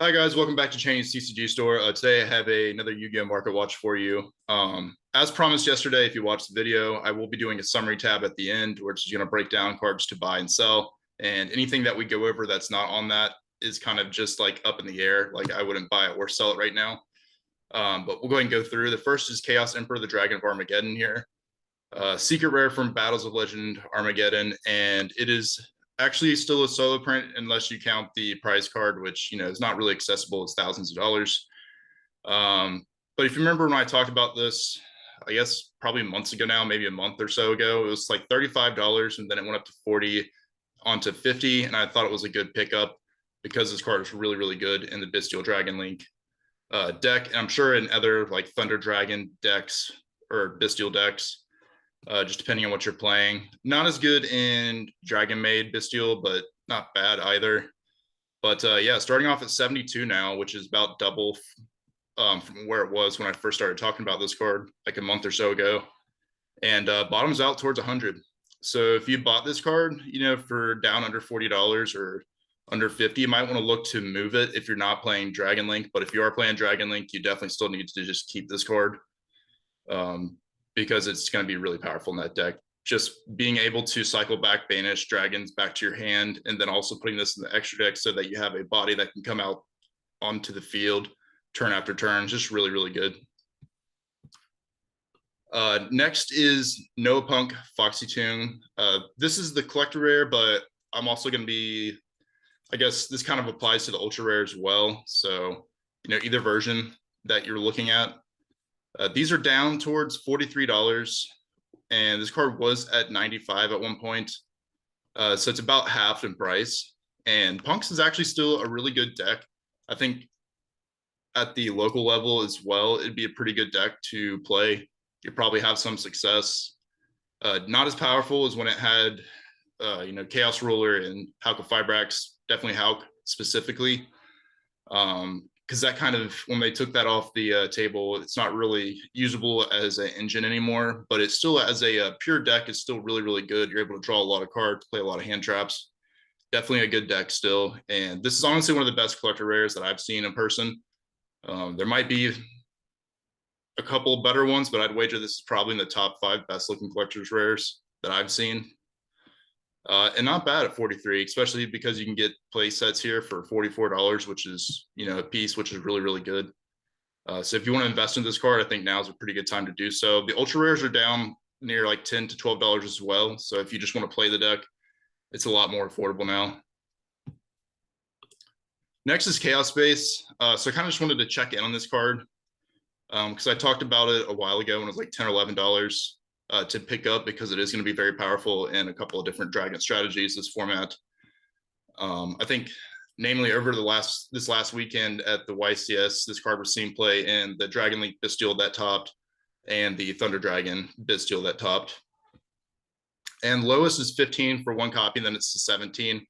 Hi guys, welcome back to Cheney's CCG store. Today I have another Yu-Gi-Oh market watch for you. As promised yesterday, if you watched the video, I will be doing a summary tab at the end, which is going to break down cards to buy and sell. And anything that we go over that's not on that is kind of just like up in the air. Like I wouldn't buy it or sell it right now. But we'll go ahead and go through. The first is Chaos Emperor, the Dragon of Armageddon here. Secret rare from Battles of Legend Armageddon, and it is actually still a solo print unless you count the prize card, which is not really accessible. It's thousands of dollars. But if you remember when I talked about this, I guess probably months ago now, maybe a month or so ago, it was like $35, and then it went up to 40 onto 50, and I thought it was a good pickup because this card is really, really good in the Bestial Dragonlink deck, and I'm sure in other like Thunder Dragon decks or Bestial decks. Just depending on what you're playing. Not as good in Dragon Maid Bestial, but not bad either. But yeah, starting off at 72 now, which is about double from where it was when I first started talking about this card like a month or so ago. And bottoms out towards 100. So if you bought this card, for down under $40 or under 50, you might want to look to move it if you're not playing Dragonlink. But if you are playing Dragonlink, you definitely still need to just keep this card. Because it's going to be really powerful in that deck. Just being able to cycle back Banish dragons back to your hand, and then also putting this in the extra deck so that you have a body that can come out onto the field turn after turn. Just really, really good. Next is Noah Punk Foxy Tune. This is the collector rare, but I'm also going to be, I guess this kind of applies to the ultra rare as well. So, either version that you're looking at. These are down towards $43, and this card was at 95 at one point. So it's about half in price. And Punks is actually still a really good deck. I think at the local level as well, it'd be a pretty good deck to play. You'd probably have some success. Not as powerful as when it had, Chaos Ruler and Hulk of Fibrax, definitely Hulk specifically. Because that kind of, when they took that off the table, it's not really usable as an engine anymore, but it's still as a pure deck is still really, really good. You're able to draw a lot of cards, play a lot of hand traps. Definitely a good deck still. And this is honestly one of the best collector rares that I've seen in person. There might be a couple better ones, but I'd wager this is probably in the top 5 best looking collector's rares that I've seen. And not bad at 43, especially because you can get play sets here for $44, which is, a piece, which is really, really good. So if you want to invest in this card, I think now is a pretty good time to do so. The ultra rares are down near like $10 to $12 as well. So if you just want to play the deck, it's a lot more affordable now. Next is Chaos Space. So I kind of just wanted to check in on this card because I talked about it a while ago when it was like $10 or $11. To pick up because it is going to be very powerful in a couple of different dragon strategies, this format. I think namely over this last weekend at the YCS, this card was seen play in the Dragonlink Bestial that topped and the Thunder Dragon Bestial that topped. And lowest is 15 for one copy, and then it's to 17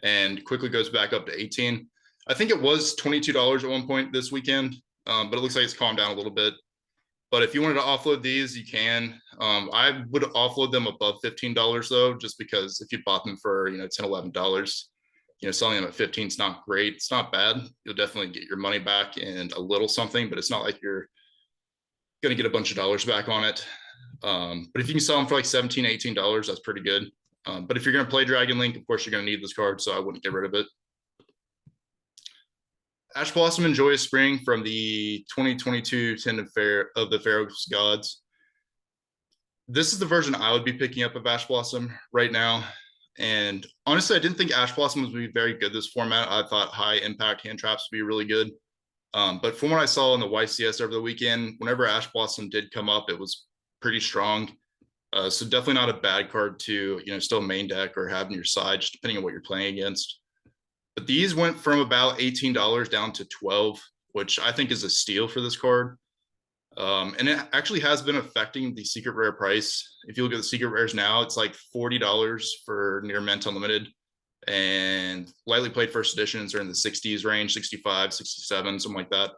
and quickly goes back up to 18. I think it was $22 at one point this weekend, but it looks like it's calmed down a little bit. But if you wanted to offload these, you can. I would offload them above $15 though, just because if you bought them for $10, $11, selling them at 15 is not great. It's not bad. You'll definitely get your money back and a little something, but it's not like you're going to get a bunch of dollars back on it. But if you can sell them for like $17, $18, that's pretty good. But if you're going to play Dragonlink, of course you're going to need this card, so I wouldn't get rid of it. Ash Blossom and Joyous Spring from the 2022 Tendon Fair of the Pharaoh's Gods. This is the version I would be picking up of Ash Blossom right now. And honestly, I didn't think Ash Blossom would be very good this format. I thought high impact hand traps would be really good. But from what I saw in the YCS over the weekend, whenever Ash Blossom did come up, it was pretty strong. So definitely not a bad card to, still main deck or have in your side, just depending on what you're playing against. But these went from about $18 down to $12, which I think is a steal for this card. And it actually has been affecting the secret rare price. If you look at the secret rares now, it's like $40 for near mint unlimited. And lightly played first editions are in the 60s range, 65, 67, something like that.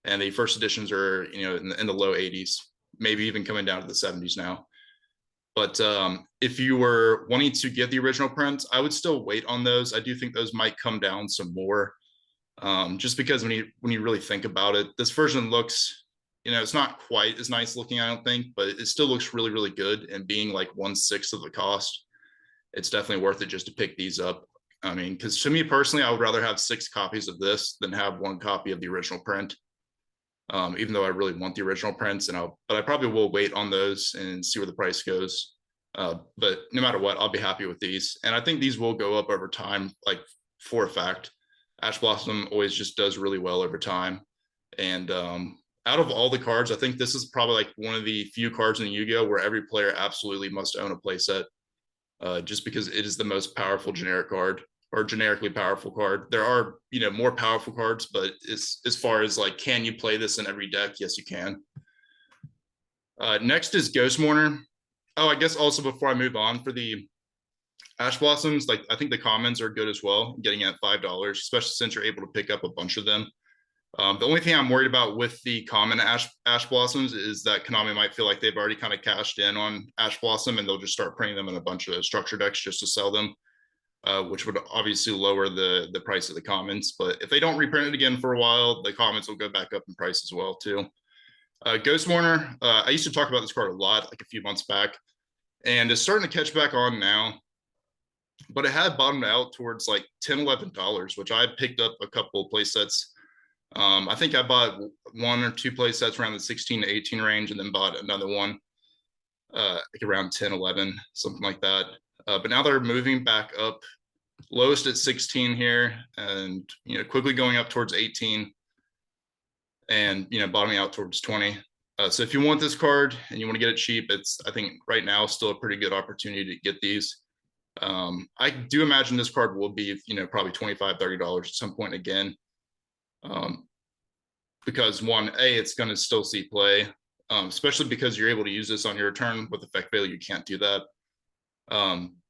And the first editions are, in the low 80s, maybe even coming down to the 70s now. But if you were wanting to get the original prints, I would still wait on those. I do think those might come down some more. Just because when you really think about it, this version looks, it's not quite as nice looking, I don't think, but it still looks really, really good. And being like 1/6 of the cost, it's definitely worth it just to pick these up. I mean, because to me personally, I would rather have 6 copies of this than have 1 copy of the original print. Even though I really want the original prints, but I probably will wait on those and see where the price goes. But no matter what, I'll be happy with these, and I think these will go up over time, like for a fact. Ash Blossom always just does really well over time, and out of all the cards, I think this is probably like one of the few cards in Yu-Gi-Oh where every player absolutely must own a playset, just because it is the most powerful generic card, or generically powerful card. There are, more powerful cards, but as far as like, can you play this in every deck? Yes, you can. Next is Ghost Mourner. Oh, I guess also before I move on, for the Ash Blossoms, like I think the commons are good as well, getting at $5, especially since you're able to pick up a bunch of them. The only thing I'm worried about with the common Ash Blossoms is that Konami might feel like they've already kind of cashed in on Ash Blossom, and they'll just start printing them in a bunch of structure decks just to sell them, which would obviously lower the price of the commons. But if they don't reprint it again for a while, the commons will go back up in price as well too. Ghost Mourner, I used to talk about this card a lot, like a few months back, and it's starting to catch back on now. But it had bottomed out towards like $10-11, which I picked up a couple of play sets. I think I bought 1 or 2 play sets around the 16 to 18 range, and then bought another one like around 10-11, something like that. But now they're moving back up, lowest at 16 here, and quickly going up towards 18, and bottoming out towards 20. So if you want this card and you want to get it cheap, it's, I think right now, still a pretty good opportunity to get these. I do imagine this card will be, probably $25-30 at some point again, because it's going to still see play, especially because you're able to use this on your turn. With effect failure, you can't do that.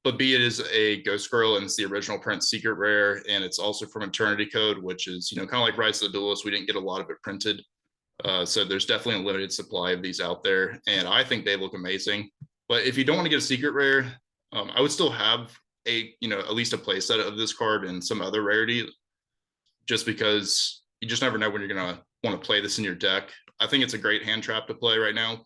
But B, it is a Ghost Girl, and it's the original print secret rare, and it's also from Eternity Code, which is, kind of like Rise of the Duelist. We didn't get a lot of it printed. So there's definitely a limited supply of these out there, and I think they look amazing. But if you don't want to get a secret rare, I would still have at least a play set of this card and some other rarity, just because you just never know when you're going to want to play this in your deck. I think it's a great hand trap to play right now,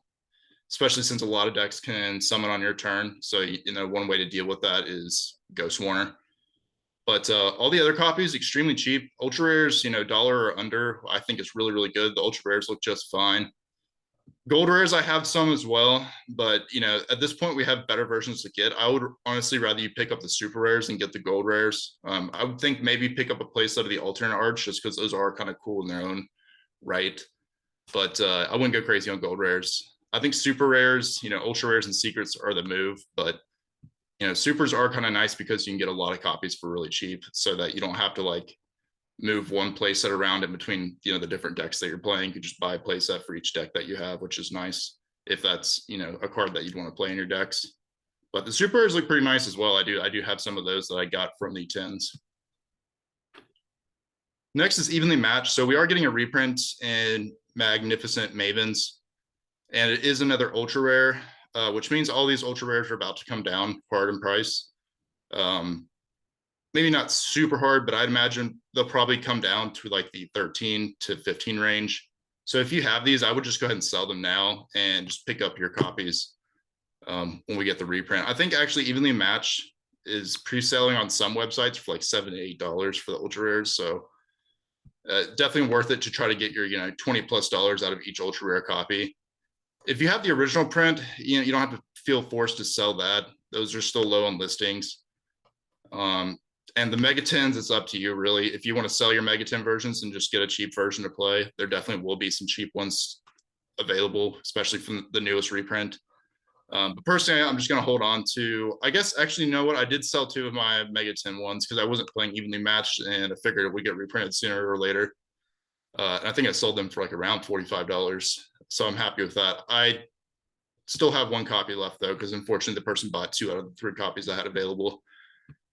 especially since a lot of decks can summon on your turn. So, one way to deal with that is Ghost Mourner. But all the other copies, extremely cheap. Ultra rares, dollar or under, I think it's really, really good. The ultra rares look just fine. Gold rares, I have some as well, but at this point we have better versions to get. I would honestly rather you pick up the super rares and get the gold rares. I would think maybe pick up a playset of the alternate arch, just because those are kind of cool in their own right. But I wouldn't go crazy on gold rares. I think super rares, ultra rares and secrets are the move, but supers are kind of nice because you can get a lot of copies for really cheap, so that you don't have to like move one playset around in between the different decks that you're playing. You could just buy a playset for each deck that you have, which is nice if that's a card that you'd want to play in your decks. But the super rares look pretty nice as well. I do have some of those that I got from the 10s. Next is Evenly Matched. So we are getting a reprint in Magnificent Mavens, and it is another ultra rare, which means all these ultra rares are about to come down hard in price. Maybe not super hard, but I'd imagine they'll probably come down to like the 13 to 15 range. So if you have these, I would just go ahead and sell them now and just pick up your copies when we get the reprint. I think actually Evenly Matched is pre-selling on some websites for like $7 to $8 for the ultra rares. So definitely worth it to try to get your $20+ out of each ultra rare copy. If you have the original print, you don't have to feel forced to sell that. Those are still low on listings. And the Mega 10s, it's up to you, really. If you want to sell your Mega 10 versions and just get a cheap version to play, there definitely will be some cheap ones available, especially from the newest reprint. But personally, I'm just going to hold on to, I guess, actually, you know what? I did sell 2 of my Mega 10 ones because I wasn't playing Evenly Matched, and I figured it would get reprinted sooner or later. And I think I sold them for like around $45. So I'm happy with that. I still have 1 copy left, though, because unfortunately the person bought 2 out of the 3 copies I had available.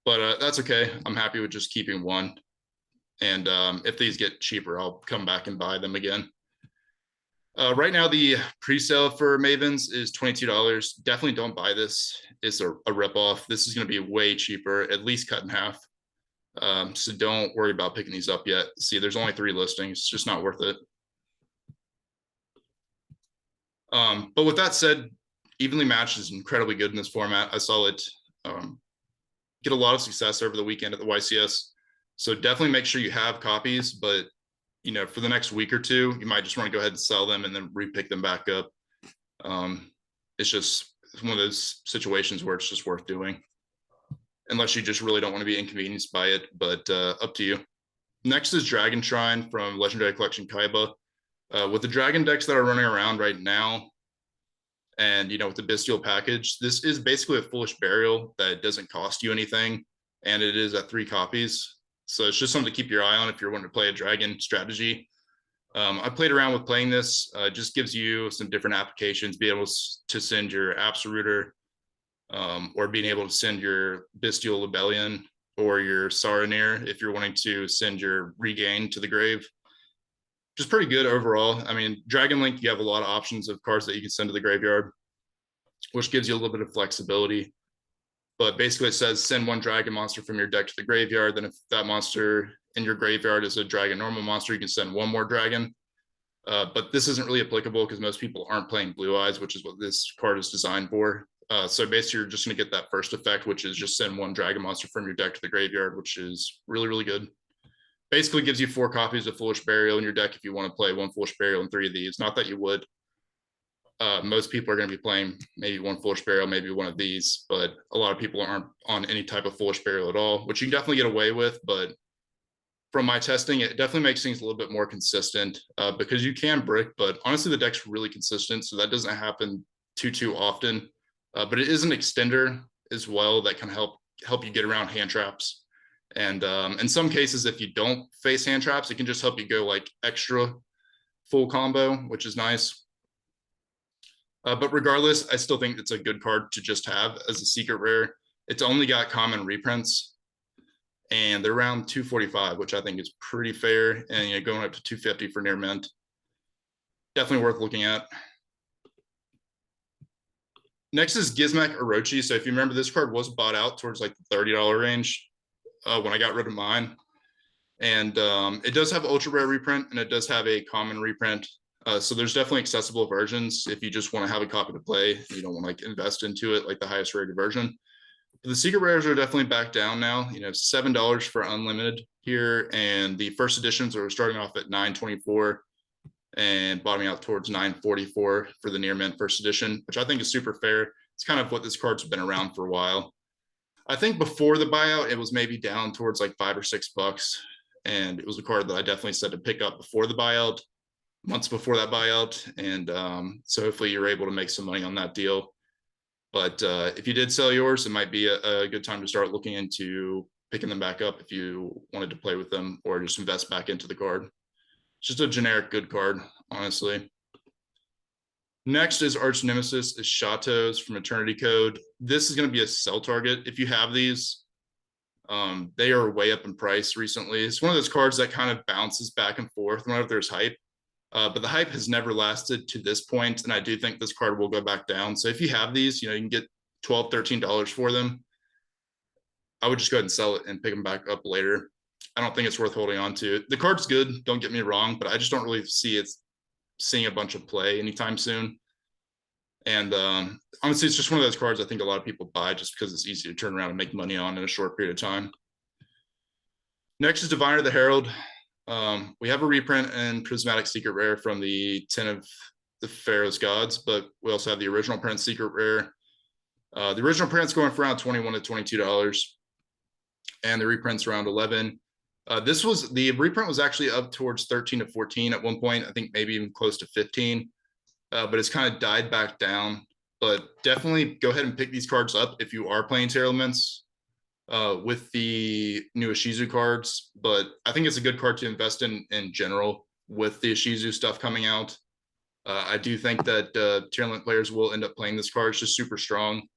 But that's okay. I'm happy with just keeping 1. And if these get cheaper, I'll come back and buy them again. Right now, the pre-sale for Mavens is $22. Definitely don't buy this. It's a ripoff. This is going to be way cheaper, at least cut in half. So don't worry about picking these up yet. See, there's only 3 listings. It's just not worth it. But with that said, evenly matched is incredibly good in this format. I saw it get a lot of success over the weekend at the YCS. So definitely make sure you have copies, but for the next week or two, you might just want to go ahead and sell them and then repick them back up. It's one of those situations where it's just worth doing, unless you just really don't want to be inconvenienced by it, but up to you. Next is Dragon Shrine from Legendary Collection Karibo. With the dragon decks that are running around right now, and with the Bestial package, this is basically a Foolish Burial that doesn't cost you anything, and it is at 3 copies. So it's just something to keep your eye on if you're wanting to play a dragon strategy. I played around with playing this. Just gives you some different applications, be able to send your Absoluter, or being able to send your Bestial Libellion or your Saronir if you're wanting to send your Regain to the grave. Just pretty good overall. I mean, Dragonlink, you have a lot of options of cards that you can send to the graveyard, which gives you a little bit of flexibility. But basically it says send 1 dragon monster from your deck to the graveyard. Then if that monster in your graveyard is a dragon normal monster, you can send 1 more dragon. But this isn't really applicable because most people aren't playing Blue Eyes, which is what this card is designed for. So basically you're just going to get that first effect, which is just send 1 dragon monster from your deck to the graveyard, which is really, really good. Basically gives you 4 copies of Foolish Burial in your deck if you want to play 1 Foolish Burial and 3 of these. Not that you would. Most people are going to be playing maybe 1 Foolish Burial, maybe 1 of these, but a lot of people aren't on any type of Foolish Burial at all, which you can definitely get away with. But from my testing, it definitely makes things a little bit more consistent because you can brick, but honestly, the deck's really consistent, so that doesn't happen too often. But it is an extender as well that can help you get around hand traps. And in some cases, if you don't face hand traps, it can just help you go like extra full combo, which is nice. But regardless, I still think it's a good card to just have as a secret rare. It's only got common reprints, and they're around 245, which I think is pretty fair. And going up to 250 for near mint, definitely worth looking at. Next is Gizmac Orochi. So if you remember, this card was bought out towards like the $30 range when I got rid of mine. And it does have ultra rare reprint, and it does have a common reprint. So there's definitely accessible versions if you just want to have a copy to play. You don't want to like invest into it like the highest rated version. But the secret rares are definitely back down now. $7 for unlimited here, and the first editions are starting off at $9.24 and bottoming out towards $9.44 for the near mint first edition, which I think is super fair. It's kind of what this card's been around for a while. I think before the buyout, it was maybe down towards like $5 or $6, and it was a card that I definitely said to pick up before the buyout, months before that buyout, and so hopefully you're able to make some money on that deal. But if you did sell yours, it might be a good time to start looking into picking them back up if you wanted to play with them or just invest back into the card. It's just a generic good card, honestly. Next is Arch Nemesis, is Chateaus from Eternity Code. This is going to be a sell target. If you have these, they are way up in price recently. It's one of those cards that kind of bounces back and forth whenever there's hype. But the hype has never lasted to this point, and I do think this card will go back down. So if you have these, you can get $12, $13 for them. I would just go ahead and sell it and pick them back up later. I don't think it's worth holding on to. The card's good, don't get me wrong, but I just don't really see it seeing a bunch of play anytime soon. And honestly, it's just one of those cards I think a lot of people buy just because it's easy to turn around and make money on in a short period of time. Next is Diviner the Herald. We have a reprint and Prismatic Secret Rare from the 10 of the Pharaoh's Gods, but we also have the original print Secret Rare. The original print's going for around $21 to $22, and the reprint's around $11. The reprint was actually up towards 13 to 14 at one point. I think maybe even close to 15, but it's kind of died back down. But definitely go ahead and pick these cards up if you are playing Terra Elements with the new Ishizu cards. But I think it's a good card to invest in general with the Ishizu stuff coming out. I do think that Terra Element players will end up playing this card. It's just super strong.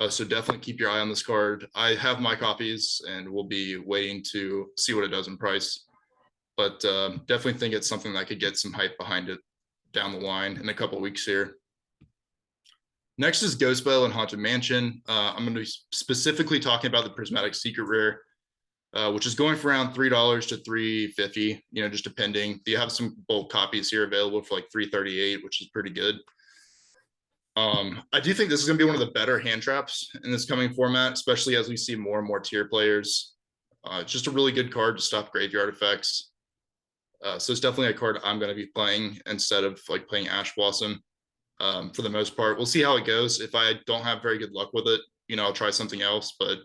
So definitely keep your eye on this card. I have my copies and we'll be waiting to see what it does in price. But definitely think it's something that could get some hype behind it down the line in a couple of weeks here. Next is Ghost Bell and Haunted Mansion. I'm going to be specifically talking about the Prismatic Secret Rare. which is going for around $3 to $3.50, just depending. You have some bulk copies here available for like $3.38, which is pretty good. I do think this is going to be one of the better hand traps in this coming format, especially as we see more and more tier players. It's just a really good card to stop graveyard effects. So it's definitely a card I'm going to be playing instead of like playing Ash Blossom for the most part. We'll see how it goes. If I don't have very good luck with it, I'll try something else. But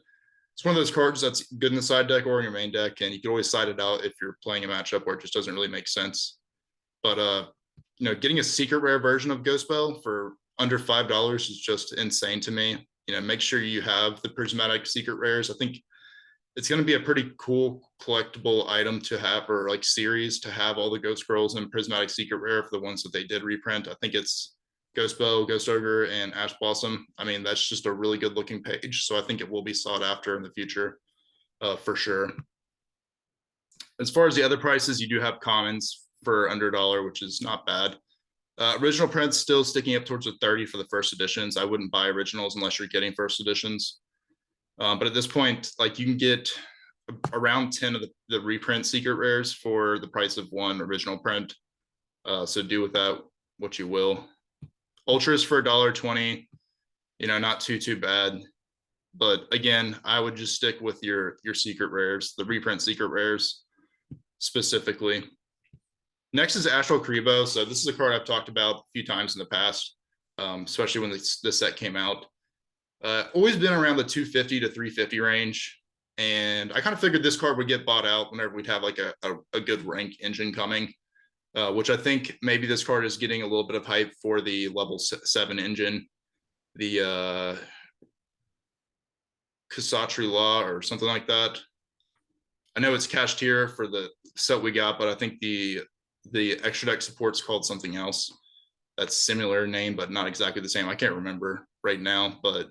it's one of those cards that's good in the side deck or in your main deck, and you can always side it out if you're playing a matchup where it just doesn't really make sense. But getting a secret rare version of Ghost Bell for under $5 is just insane to me. Make sure you have the prismatic secret rares. I think it's going to be a pretty cool collectible item to have, or like series to have all the Ghost Scrolls and prismatic secret rare for the ones that they did reprint. I think it's Ghost Bow, Ghost Ogre, and Ash Blossom. I mean, that's just a really good looking page. So I think it will be sought after in the future for sure. As far as the other prices, you do have commons for under $1, which is not bad. Original prints still sticking up towards the 30 for the first editions. I wouldn't buy originals unless you're getting first editions. But at this point, like you can get around 10 of the reprint secret rares for the price of one original print. So do with that what you will. Ultras for $1.20, not too bad. But again, I would just stick with your secret rares, the reprint secret rares specifically. Next is Astral Karibo. So this is a card I've talked about a few times in the past, especially when this set came out. Always been around the 250 to 350 range. And I kind of figured this card would get bought out whenever we'd have like a good rank engine coming, which I think maybe this card is getting a little bit of hype for the level 7 engine, the Kasatri Law or something like that. I know it's cached here for the set we got, but I think the extra deck support's called something else. That's similar name, but not exactly the same. I can't remember right now, but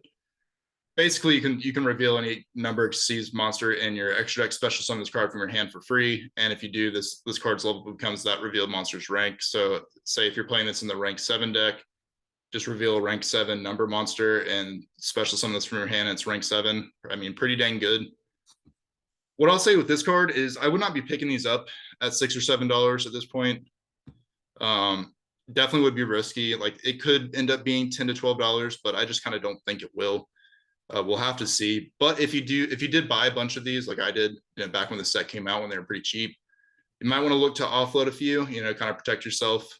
basically you can reveal any number seized monster in your extra deck special summon this card from your hand for free. And if you do this card's level becomes that revealed monster's rank. So say if you're playing this in the rank 7 deck, just reveal a rank 7 number monster and special summon this from your hand, and it's rank 7. I mean, pretty dang good. What I'll say with this card is I would not be picking these up at $6 or $7 at this point. Definitely would be risky. Like it could end up being $10 to $12, but I just kind of don't think it will. We'll have to see. But if you did buy a bunch of these, like I did, back when the set came out when they were pretty cheap, you might want to look to offload a few, kind of protect yourself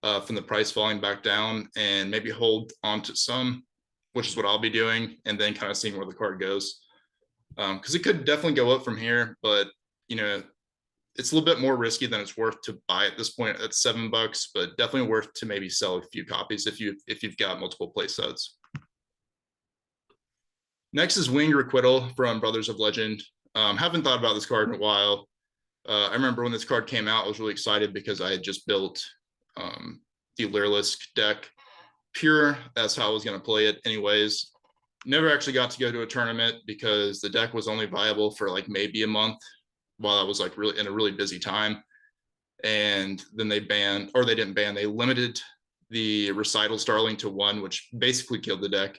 from the price falling back down, and maybe hold on to some, which is what I'll be doing, and then kind of seeing where the card goes. Because it could definitely go up from here, but it's a little bit more risky than it's worth to buy at this point at $7, but definitely worth to maybe sell a few copies if you've got multiple play sets. Next is Winged Acquittal from Brothers of Legend. Haven't thought about this card in a while. I remember when this card came out, I was really excited because I had just built the Lyrilisk deck pure. That's how I was going to play it anyways. Never actually got to go to a tournament because the deck was only viable for like maybe a month while I was like really in a really busy time. And then they limited the Recital Starling to 1, which basically killed the deck.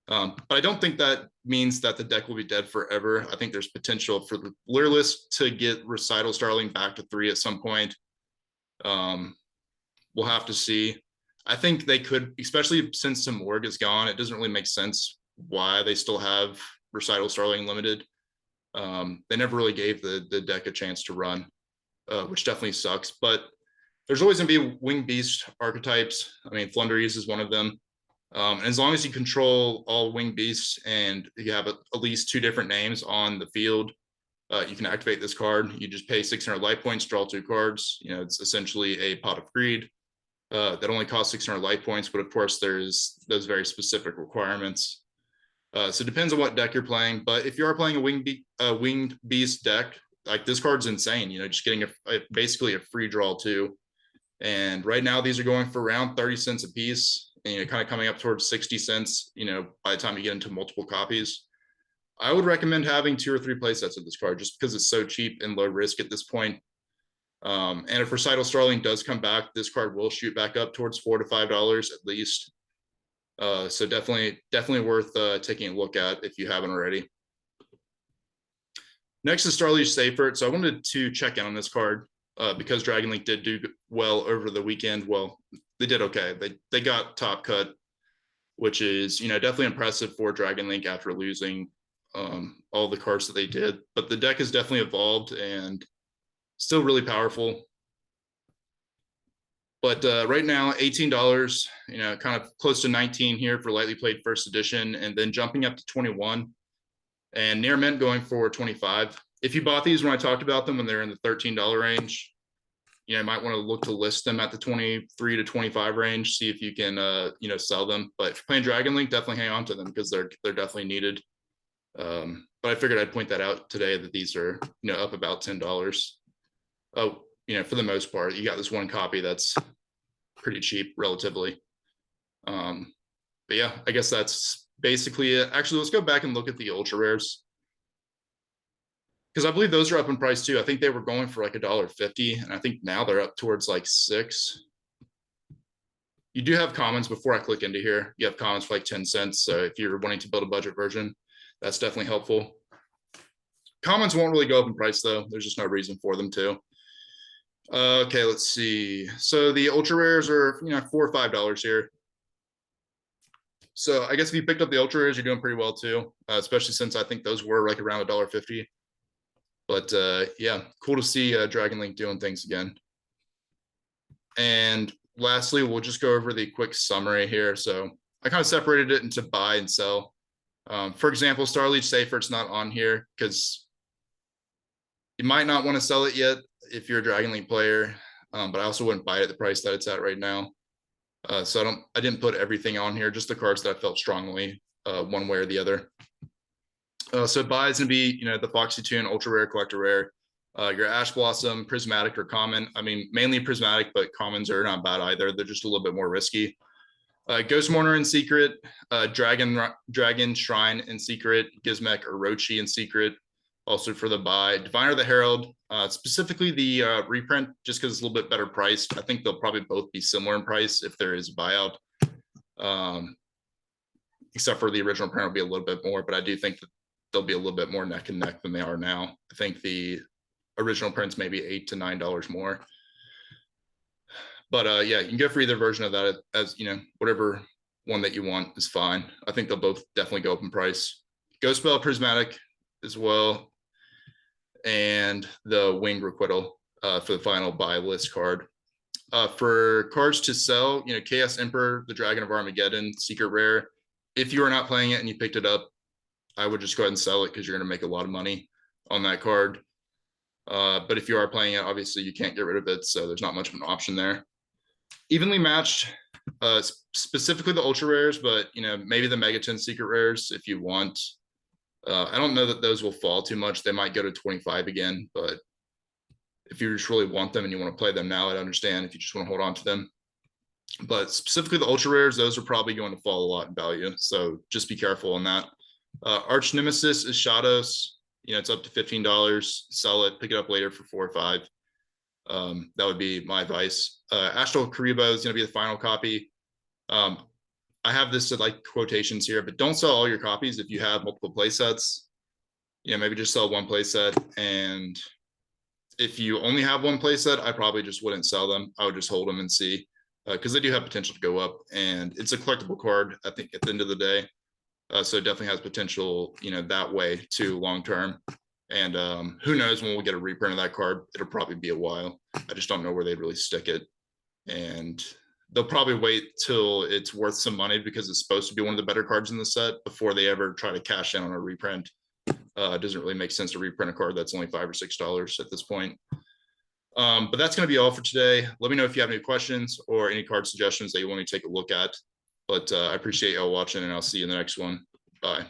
But I don't think that means that the deck will be dead forever. I think there's potential for the Lyrilisk to get Recital Starling back to 3 at some point. We'll have to see. I think they could, especially since Simorg is gone, it doesn't really make sense why they still have Recital Starling limited. They never really gave the deck a chance to run, which definitely sucks. But there's always going to be Winged Beast archetypes. I mean, Flunderies is one of them. And as long as you control all Winged Beasts and you have at least 2 different names on the field, you can activate this card. You just pay 600 life points, draw 2 cards. It's essentially a Pot of Greed that only costs 600 life points. But of course, there's those very specific requirements. So it depends on what deck you're playing. But if you are playing a Winged Beast deck, like this card's insane. Just getting basically a free draw too. And right now these are going for around 30 cents a piece, and kind of coming up towards 60 cents, by the time you get into multiple copies. I would recommend having 2 or 3 play sets of this card just because it's so cheap and low risk at this point. And if Recital Starling does come back, this card will shoot back up towards $4 to $5 at least. So definitely worth taking a look at if you haven't already. Next is Starlight Seyfert. So I wanted to check in on this card because Dragonlink did do well over the weekend. Well, they did okay. They got top cut, which is, you know, definitely impressive for Dragonlink after losing all the cards that they did. But the deck has definitely evolved and still really powerful. But right now, $18, you know, kind of close to 19 here for lightly played first edition, and then jumping up to 21, and near mint going for 25. If you bought these when I talked about them when they're in the $13 range, you know, you might want to look to list them at the 23 to 25 range, see if you can, you know, sell them. But if you're playing Dragonlink, definitely hang on to them because they're definitely needed. But I figured I'd point that out today that these are, you know, up about $10. Oh, you know, for the most part, you got this one copy that's pretty cheap relatively. But yeah, I guess that's basically it. Actually, let's go back and look at the ultra rares, because I believe those are up in price too. I think they were going for like $1.50, and I think now they're up towards like $6. You do have commons before I click into here. You have commons for like 10 cents. So if you're wanting to build a budget version, that's definitely helpful. Commons won't really go up in price though. There's just no reason for them to. Okay, let's see. So the ultra rares are, you know, $4 or $5 here. So I guess if you picked up the ultra rares, you're doing pretty well too, especially since I think those were like around $1.50. But yeah, cool to see Dragonlink doing things again. And lastly, we'll just go over the quick summary here. So I kind of separated it into buy and sell. For example, Starlight Seyfert's not on here because you might not want to sell it yet if you're a Dragonlink player, but I also wouldn't buy it at the price that it's at right now. So I didn't put everything on here, just the cards that I felt strongly one way or the other. So buy is going to be, you know, the Foxy Tune, ultra rare, collector rare, your Ash Blossom, prismatic or common. I mean, mainly prismatic, but commons are not bad either. They're just a little bit more risky. Ghost Mourner in secret, Dragon Shrine in secret, Gizmac Orochi in secret. Also for the buy, Diviner the Herald, specifically the reprint, just because it's a little bit better priced. I think they'll probably both be similar in price if there is a buyout. Except for the original print will be a little bit more, but I do think that they'll be a little bit more neck and neck than they are now. I think the original print's maybe $8 to $9 more. But yeah, you can go for either version of that, as you know, whatever one that you want is fine. I think they'll both definitely go up in price. Ghost Spell Prismatic as well, and the Winged Acquittal for the final buy list card. For cards to sell, you know, Chaos Emperor, the Dragon of Armageddon, secret rare. If you are not playing it and you picked it up, I would just go ahead and sell it because you're going to make a lot of money on that card. But if you are playing it, obviously you can't get rid of it, so there's not much of an option there. Evenly matched, specifically the ultra rares, but you know, maybe the Megaton secret rares if you want. I don't know that those will fall too much. They might go to 25 again, but if you just really want them and you want to play them now, I'd understand if you just want to hold on to them. But specifically the ultra rares, those are probably going to fall a lot in value, so just be careful on that. Arch Nemesis is Shadows. You know, it's up to $15. Sell it, pick it up later for $4 or $5. That would be my advice. Astral Karibo is going to be the final copy. I have this at like quotations here, but don't sell all your copies if you have multiple play sets. You know, maybe just sell one play set. And if you only have one play set, I probably just wouldn't sell them. I would just hold them and see, because they do have potential to go up. And it's a collectible card, I think, at the end of the day. So it definitely has potential, you know, that way too long term. And who knows when we'll get a reprint of that card. It'll probably be a while. I just don't know where they'd really stick it. And they'll probably wait till it's worth some money because it's supposed to be one of the better cards in the set before they ever try to cash in on a reprint. It doesn't really make sense to reprint a card that's only $5 or $6 at this point. But that's going to be all for today. Let me know if you have any questions or any card suggestions that you want me to take a look at. But I appreciate y'all watching, and I'll see you in the next one. Bye.